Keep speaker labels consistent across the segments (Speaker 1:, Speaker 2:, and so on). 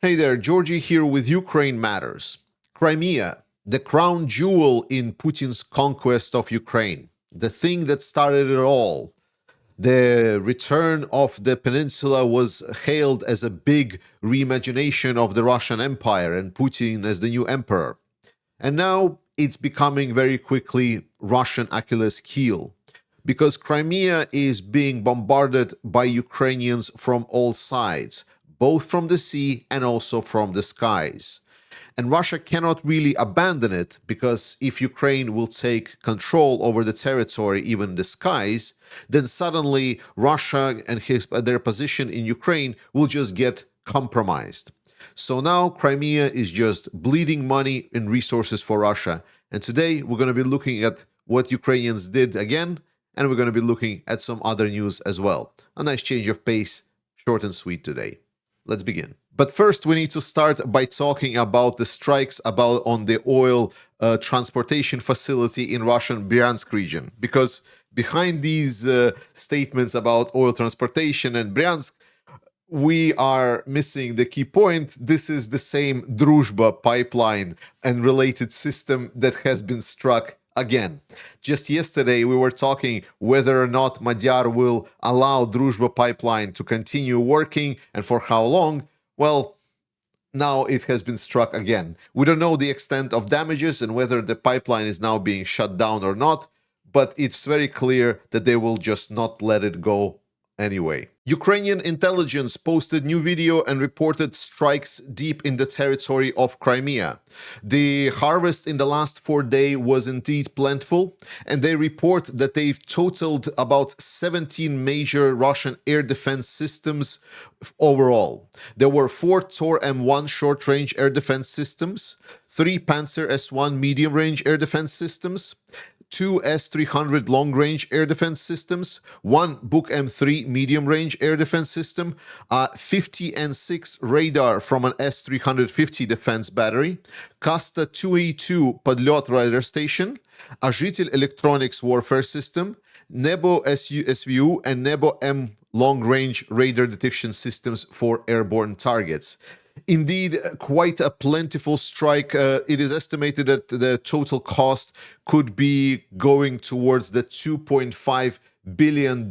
Speaker 1: Hey there, Georgie here with Ukraine Matters. Crimea, the crown jewel in Putin's conquest of Ukraine, the thing that started it all. The return of the peninsula was hailed as a big reimagination of the Russian Empire and Putin as the new emperor. And now it's becoming very quickly Russian Achilles' heel, because Crimea is being bombarded by Ukrainians from all sides, both from the sea and also from the skies. And Russia cannot really abandon it, because if Ukraine will take control over the territory, even the skies, then suddenly Russia and their position in Ukraine will just get compromised. So now Crimea is just bleeding money and resources for Russia. And today we're going to be looking at what Ukrainians did again, and we're going to be looking at some other news as well. A nice change of pace, short and sweet today. Let's begin. But first, we need to start by talking about the strikes on the oil transportation facility in Russian Bryansk region. Because behind these statements about oil transportation and Bryansk, we are missing the key point. This is the same Druzhba pipeline and related system that has been struck again. Just yesterday, we were talking whether or not Magyar will allow Druzhba pipeline to continue working and for how long. Well, now it has been struck again. We don't know the extent of damages and whether the pipeline is now being shut down or not, but it's very clear that they will just not let it go anyway. Ukrainian intelligence posted new video and reported strikes deep in the territory of Crimea. The harvest in the last 4 days was indeed plentiful, and they report that they've totaled about 17 major Russian air defense systems overall. There were 4 Tor M1 short-range air defense systems, 3 Panzer S1 medium-range air defense systems, 2 S-300 long-range air defense systems, 1 Buk M3 medium-range air defense system, 50 N6 radar from an S-350 defense battery, Kasta 2A2 Podlyot radar station, Azhitel electronics warfare system, Nebo SVU and Nebo M long-range radar detection systems for airborne targets. Indeed, quite a plentiful strike. It is estimated that the total cost could be going towards the $2.5 billion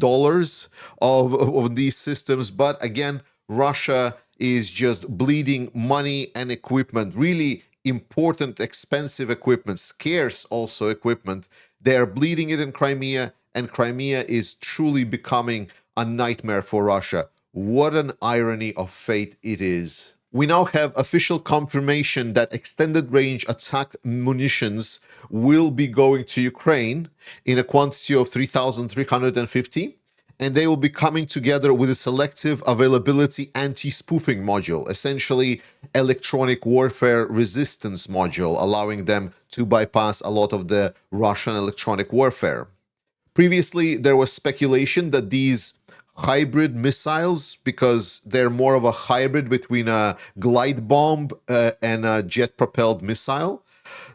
Speaker 1: of these systems. But again, Russia is just bleeding money and equipment, really important, expensive equipment, scarce also equipment. They are bleeding it in Crimea, and Crimea is truly becoming a nightmare for Russia. What an irony of fate it is. We now have official confirmation that extended range attack munitions will be going to Ukraine in a quantity of 3,350, and they will be coming together with a selective availability anti-spoofing module, essentially electronic warfare resistance module, allowing them to bypass a lot of the Russian electronic warfare. Previously, there was speculation that these hybrid missiles, because they're more of a hybrid between a glide bomb and a jet-propelled missile.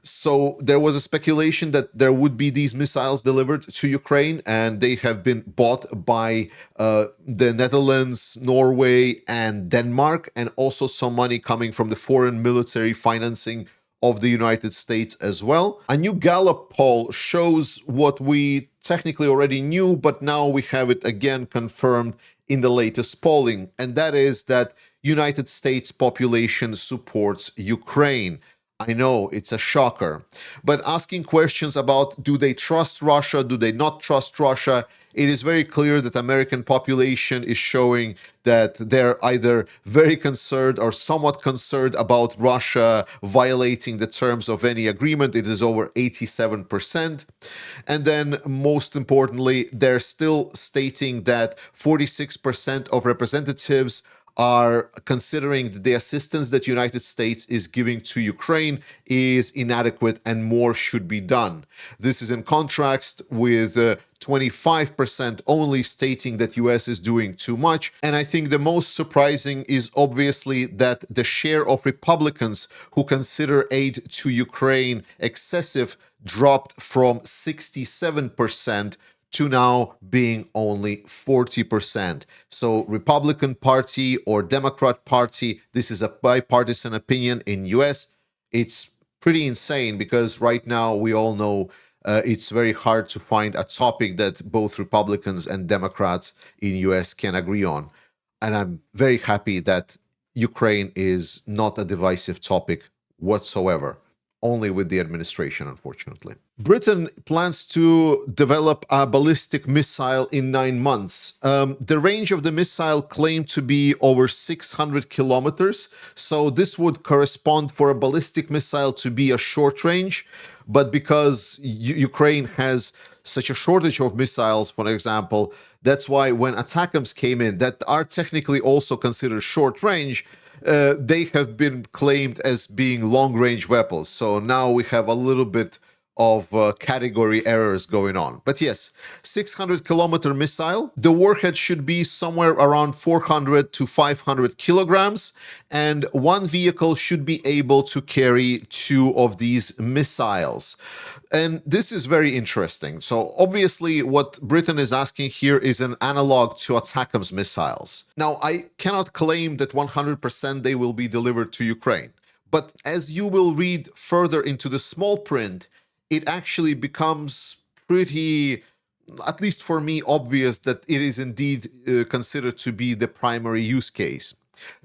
Speaker 1: So there was a speculation that there would be these missiles delivered to Ukraine, and they have been bought by the Netherlands, Norway, and Denmark, and also some money coming from the foreign military financing of the United States as well. A new Gallup poll shows what we technically already knew, but now we have it again confirmed in the latest polling, and that is that United States population supports Ukraine. I know, it's a shocker. But asking questions about do they trust Russia, do they not trust Russia, it is very clear that American population is showing that they're either very concerned or somewhat concerned about Russia violating the terms of any agreement. It is over 87%. And then, most importantly, they're still stating that 46% of representatives are considering that the assistance that United States is giving to Ukraine is inadequate and more should be done. This is in contrast with 25% only stating that US is doing too much. And I think the most surprising is obviously that the share of Republicans who consider aid to Ukraine excessive dropped from 67% to now being only 40%. So Republican Party or Democrat Party, this is a bipartisan opinion in US. It's pretty insane because right now we all know it's very hard to find a topic that both Republicans and Democrats in US can agree on. And I'm very happy that Ukraine is not a divisive topic whatsoever, only with the administration, unfortunately. Britain plans to develop a ballistic missile in 9 months. The range of the missile claimed to be over 600 kilometers, so this would correspond for a ballistic missile to be a short range, but because Ukraine has such a shortage of missiles, for example, that's why when ATACMS came in, that are technically also considered short range, they have been claimed as being long-range weapons. So now we have a little bit of category errors going on. But yes, 600-kilometer missile. The warhead should be somewhere around 400 to 500 kilograms, and one vehicle should be able to carry 2 of these missiles. And this is very interesting. So obviously what Britain is asking here is an analog to ATACMS missiles. Now, I cannot claim that 100% they will be delivered to Ukraine. But as you will read further into the small print, it actually becomes pretty, at least for me, obvious that it is indeed considered to be the primary use case.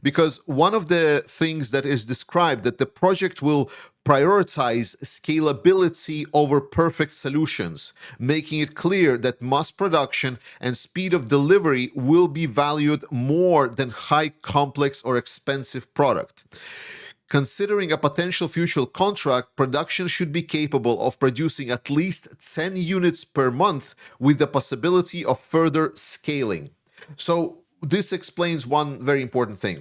Speaker 1: Because one of the things that is described, that the project will prioritize scalability over perfect solutions, making it clear that mass production and speed of delivery will be valued more than high, complex, or expensive product. Considering a potential future contract, production should be capable of producing at least 10 units per month with the possibility of further scaling. So this explains one very important thing.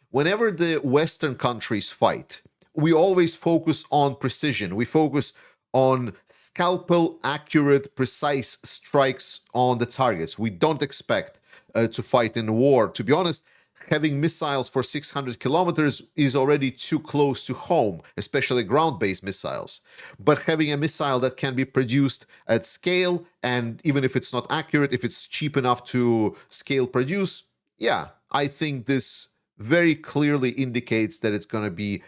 Speaker 1: Whenever the Western countries fight, we always focus on precision. We focus on scalpel, accurate, precise strikes on the targets. We don't expect to fight in war. To be honest, having missiles for 600 kilometers is already too close to home, especially ground-based missiles. But having a missile that can be produced at scale, and even if it's not accurate, if it's cheap enough to scale produce, yeah, I think this very clearly indicates that it's going to be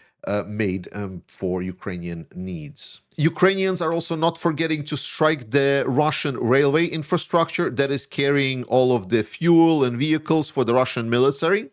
Speaker 1: made for Ukrainian needs. Ukrainians are also not forgetting to strike the Russian railway infrastructure that is carrying all of the fuel and vehicles for the Russian military.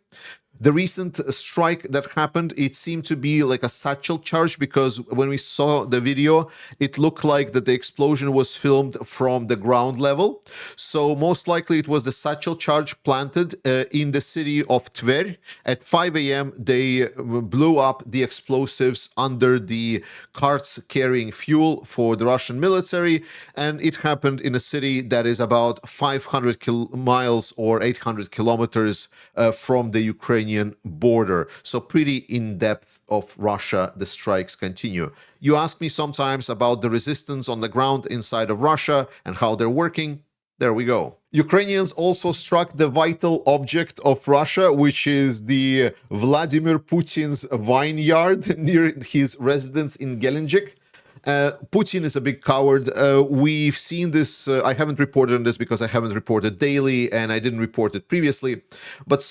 Speaker 1: The recent strike that happened, it seemed to be like a satchel charge, because when we saw the video, it looked like that the explosion was filmed from the ground level. So most likely it was the satchel charge planted in the city of Tver. At 5 a.m., they blew up the explosives under the carts carrying fuel for the Russian military. And it happened in a city that is about 500 miles or 800 kilometers from the Ukrainian border. So pretty in-depth of Russia, the strikes continue. You ask me sometimes about the resistance on the ground inside of Russia and how they're working. There we go. Ukrainians also struck the vital object of Russia, which is the Vladimir Putin's vineyard near his residence in Gelendzhik. Putin is a big coward. We've seen this. I haven't reported on this because I haven't reported daily and I didn't report it previously. But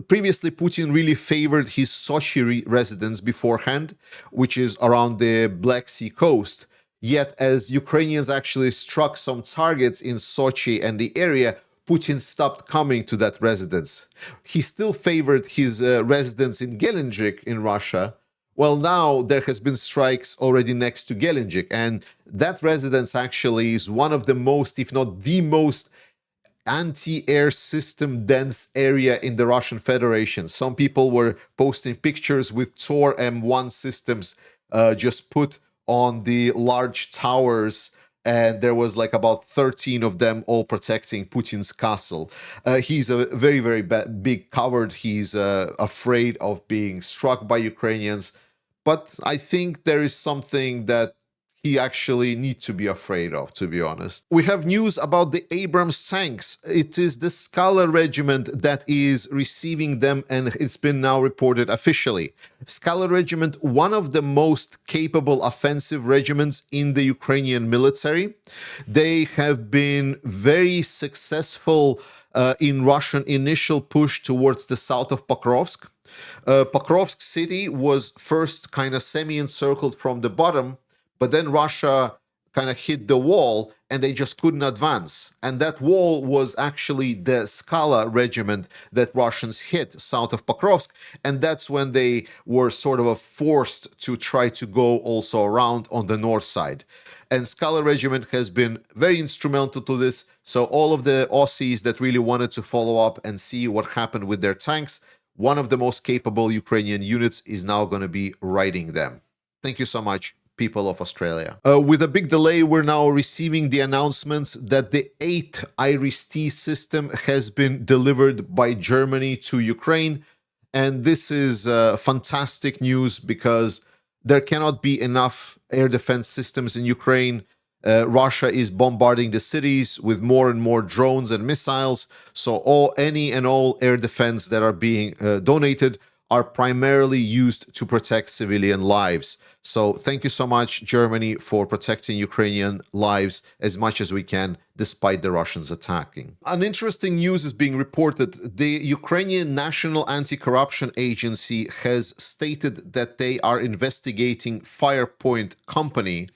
Speaker 1: previously, Putin really favored his Sochi residence beforehand, which is around the Black Sea coast. Yet, as Ukrainians actually struck some targets in Sochi and the area, Putin stopped coming to that residence. He still favored his residence in Gelendzhik in Russia. Well, now there has been strikes already next to Gelendzhik, and that residence actually is one of the most, if not the most, anti-air system dense area in the Russian Federation. Some people were posting pictures with Tor M1 systems just put on the large towers, and there was like about 13 of them all protecting Putin's castle. He's a very, very big coward. He's afraid of being struck by Ukrainians. But I think there is something that he actually needs to be afraid of, to be honest. We have news about the Abrams tanks. It is the Skala regiment that is receiving them, and it's been now reported officially. Skala regiment, one of the most capable offensive regiments in the Ukrainian military. They have been very successful in Russian initial push towards the south of Pokrovsk. Pokrovsk city was first kind of semi-encircled from the bottom, but then Russia kind of hit the wall and they just couldn't advance. And that wall was actually the Skala regiment that Russians hit south of Pokrovsk. And that's when they were sort of forced to try to go also around on the north side. And Skala regiment has been very instrumental to this. So all of the Aussies that really wanted to follow up and see what happened with their tanks, one of the most capable Ukrainian units is now going to be riding them. Thank you so much, people of Australia. With a big delay, we're now receiving the announcements that the 8th IRIS-T system has been delivered by Germany to Ukraine. And this is fantastic news because there cannot be enough air defense systems in Ukraine. Russia is bombarding the cities with more and more drones and missiles. So any and all air defense that are being donated are primarily used to protect civilian lives. So thank you so much, Germany, for protecting Ukrainian lives as much as we can, despite the Russians attacking. An interesting news is being reported. The Ukrainian National Anti-Corruption Agency has stated that they are investigating Firepoint Company.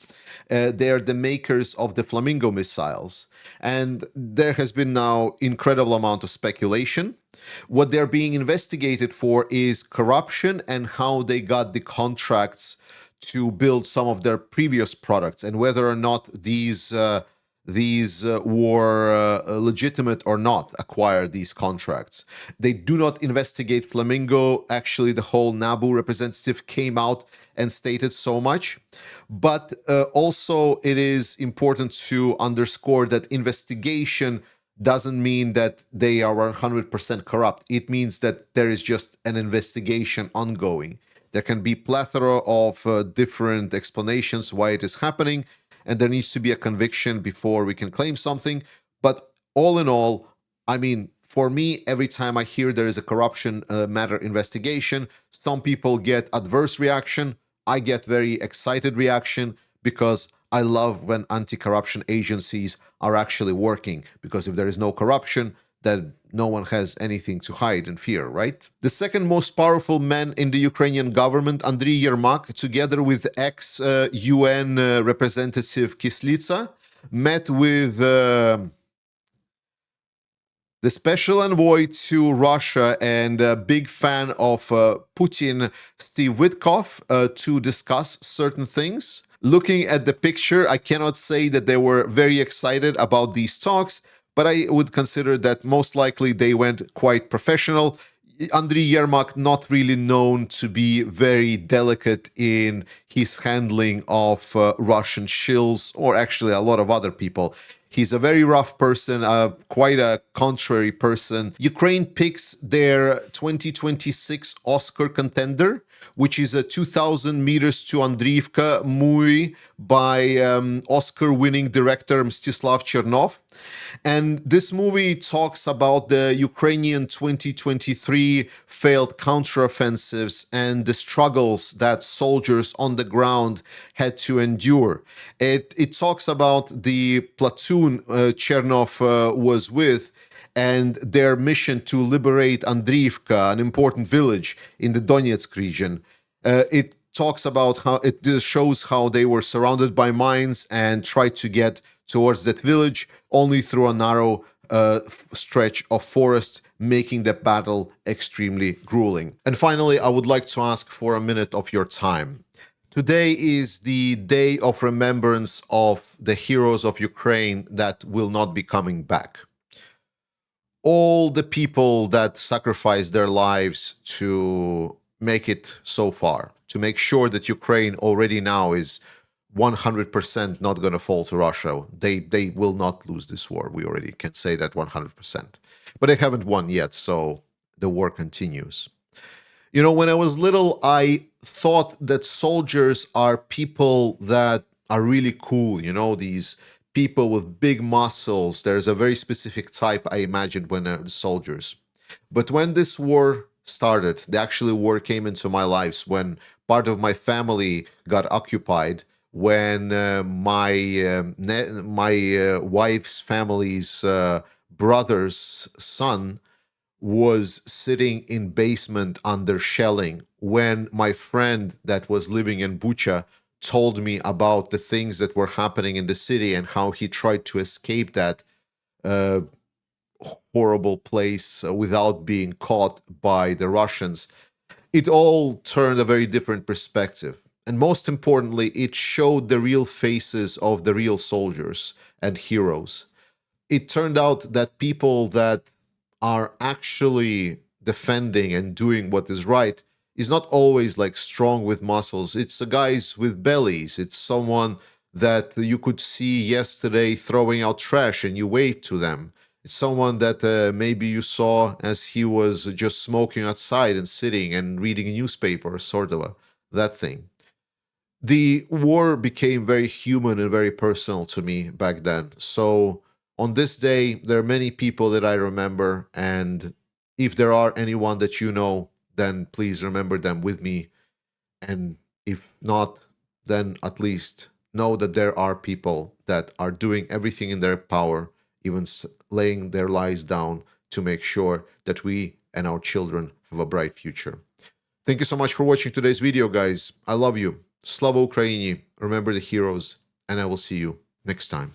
Speaker 1: They are the makers of the Flamingo missiles. And there has been now incredible amount of speculation. What they're being investigated for is corruption and how they got the contracts to build some of their previous products, and whether or not these were legitimate or not, acquired these contracts. They do not investigate Flamingo. Actually, the whole NABU representative came out and stated so much. But also it is important to underscore that investigation doesn't mean that they are 100% corrupt. It means that there is just an investigation ongoing. There can be plethora of different explanations why it is happening, and there needs to be a conviction before we can claim something. But all in all, I mean, for me, every time I hear there is a corruption matter investigation, some people get adverse reaction. I get very excited reaction because I love when anti-corruption agencies are actually working, because if there is no corruption, then no one has anything to hide and fear, right? The second most powerful man in the Ukrainian government, Andriy Yermak, together with ex-UN representative Kislitsa, met with the special envoy to Russia and a big fan of Putin, Steve Witkoff, to discuss certain things. Looking at the picture, I cannot say that they were very excited about these talks, but I would consider that most likely they went quite professional. Andriy Yermak, not really known to be very delicate in his handling of Russian shills, or actually a lot of other people. He's a very rough person, quite a contrary person. Ukraine picks their 2026 Oscar contender, which is a 2,000 meters to Andriivka movie by Oscar-winning director Mstislav Chernov. And this movie talks about the Ukrainian 2023 failed counteroffensives and the struggles that soldiers on the ground had to endure. It talks about the platoon Chernov was with and their mission to liberate Andriivka, an important village in the Donetsk region. It talks about how it shows how they were surrounded by mines and tried to get towards that village only through a narrow stretch of forest, making the battle extremely grueling. And finally, I would like to ask for a minute of your time. Today is the day of remembrance of the heroes of Ukraine that will not be coming back. All the people that sacrificed their lives to make it so far, to make sure that Ukraine already now is 100% not going to fall to Russia. They will not lose this war. We already can say that 100%. But they haven't won yet, so the war continues. You know, when I was little, I thought that soldiers are people that are really cool, you know, these people with big muscles. There's a very specific type I imagined when soldiers. But when this war started, the actual war came into my lives, when part of my family got occupied, when my wife's family's brother's son was sitting in basement under shelling, when my friend that was living in Bucha told me about the things that were happening in the city and how he tried to escape that uh, horrible place without being caught by the Russians, it all turned a very different perspective. And most importantly, it showed the real faces of the real soldiers and heroes. It turned out that people that are actually defending and doing what is right is not always like strong with muscles. It's guys with bellies. It's someone that you could see yesterday throwing out trash and you wave to them. It's someone that maybe you saw as he was just smoking outside and sitting and reading a newspaper, sort of that thing. The war became very human and very personal to me back then. So on this day, there are many people that I remember, and if there are anyone that you know, then please remember them with me. And if not, then at least know that there are people that are doing everything in their power, even laying their lives down to make sure that we and our children have a bright future. Thank you so much for watching today's video, guys. I love you. Slava Ukraini. Remember the heroes, and I will see you next time.